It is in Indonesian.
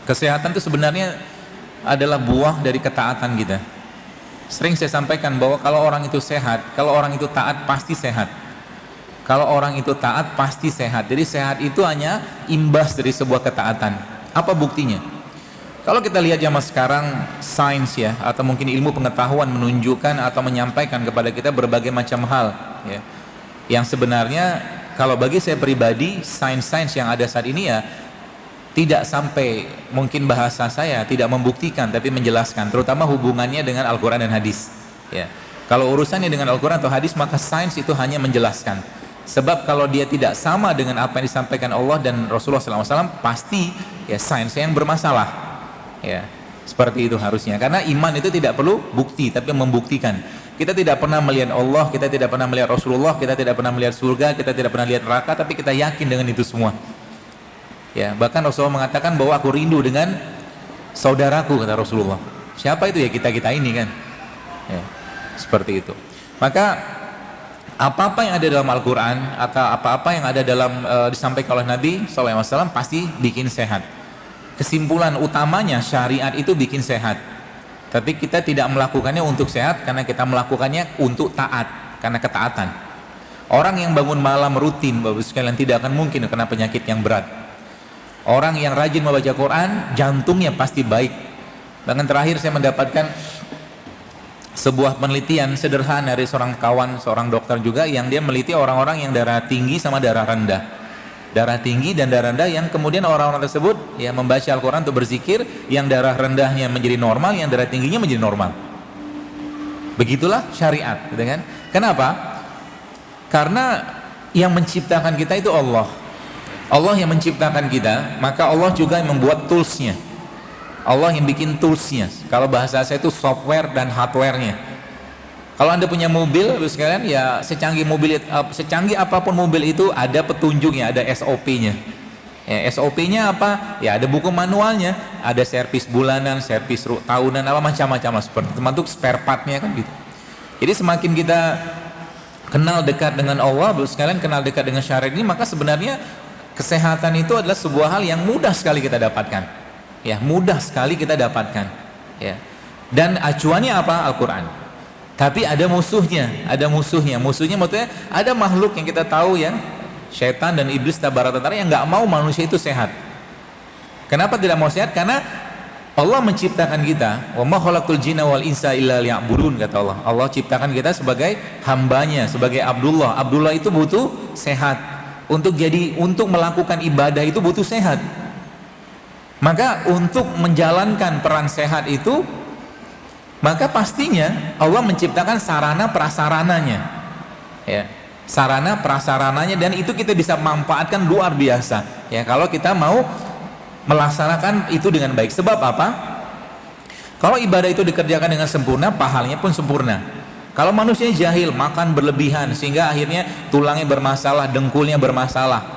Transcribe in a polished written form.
Kesehatan itu sebenarnya adalah buah dari ketaatan kita. Sering saya sampaikan bahwa kalau orang itu sehat, kalau orang itu taat, pasti sehat. Kalau orang itu taat, pasti sehat. Jadi sehat itu hanya imbas dari sebuah ketaatan. Apa buktinya? Kalau kita lihat zaman sekarang, sains ya, atau mungkin ilmu pengetahuan menunjukkan atau menyampaikan kepada kita berbagai macam hal ya, yang sebenarnya kalau bagi saya pribadi, sains-sains yang ada saat ini ya tidak sampai, mungkin bahasa saya tidak membuktikan tapi menjelaskan, terutama hubungannya dengan Al-Quran dan hadis ya. Kalau urusannya dengan Al-Quran atau hadis, maka sains itu hanya menjelaskan. Sebab kalau dia tidak sama dengan apa yang disampaikan Allah dan Rasulullah SAW, pasti ya sainsnya yang bermasalah ya. Seperti itu harusnya, karena iman itu tidak perlu bukti tapi membuktikan. Kita tidak pernah melihat Allah, kita tidak pernah melihat Rasulullah, kita tidak pernah melihat surga, kita tidak pernah lihat neraka, tapi kita yakin dengan itu semua ya. Bahkan Rasulullah mengatakan bahwa aku rindu dengan saudaraku, kata Rasulullah. Siapa itu ya? Kita ini kan ya, seperti itu. Maka apa-apa yang ada dalam Al-Quran atau apa-apa yang ada dalam disampaikan oleh Nabi SAW pasti bikin sehat. Kesimpulan utamanya, syariat itu bikin sehat, tapi kita tidak melakukannya untuk sehat, karena kita melakukannya untuk taat, karena ketaatan. Orang yang bangun malam rutin, Bapak sekalian, tidak akan mungkin kena penyakit yang berat. Orang yang rajin membaca Quran, jantungnya pasti baik. Bahkan terakhir saya mendapatkan sebuah penelitian sederhana dari seorang kawan, seorang dokter juga, yang dia meliti orang-orang yang darah tinggi sama darah rendah. Darah tinggi dan darah rendah, yang kemudian orang-orang tersebut ya membaca Al-Quran untuk berzikir, yang darah rendahnya menjadi normal, yang darah tingginya menjadi normal. Begitulah syariat, gitu kan? Kenapa? Karena yang menciptakan kita itu Allah. Allah yang menciptakan kita, maka Allah juga yang membuat toolsnya. Allah yang bikin toolsnya. Kalau bahasa saya itu software dan hardwarenya. Kalau Anda punya mobil, sekalian, ya secanggih apapun mobil itu ada petunjuknya, ada SOP-nya. Ya, SOP-nya apa? Ya ada buku manualnya, ada servis bulanan, servis tahunan, apa macam-macam lah, seperti termasuk spare part-nya kan gitu. Jadi semakin kita kenal dekat dengan Allah, sekalian kenal dekat dengan syariat ini, maka sebenarnya kesehatan itu adalah sebuah hal yang mudah sekali kita dapatkan ya, mudah sekali kita dapatkan ya. Dan acuannya apa? Al-Quran. Tapi ada musuhnya, musuhnya maksudnya ada makhluk yang kita tahu ya, syaitan dan iblis tabarakatara, yang nggak mau manusia itu sehat. Kenapa tidak mau sehat? Karena Allah menciptakan kita, wa ma khalaqul jinna wal insa illa liya'budun, kata Allah. Allah ciptakan kita sebagai hambanya, sebagai Abdullah. Abdullah itu butuh sehat. Untuk melakukan ibadah itu butuh sehat. Maka untuk menjalankan peran sehat itu, maka pastinya Allah menciptakan sarana prasarananya ya, sarana prasarananya, dan itu kita bisa manfaatkan luar biasa ya kalau kita mau melaksanakan itu dengan baik. Sebab apa? Kalau ibadah itu dikerjakan dengan sempurna, pahalanya pun sempurna. Kalau manusia jahil, makan berlebihan sehingga akhirnya tulangnya bermasalah, dengkulnya bermasalah,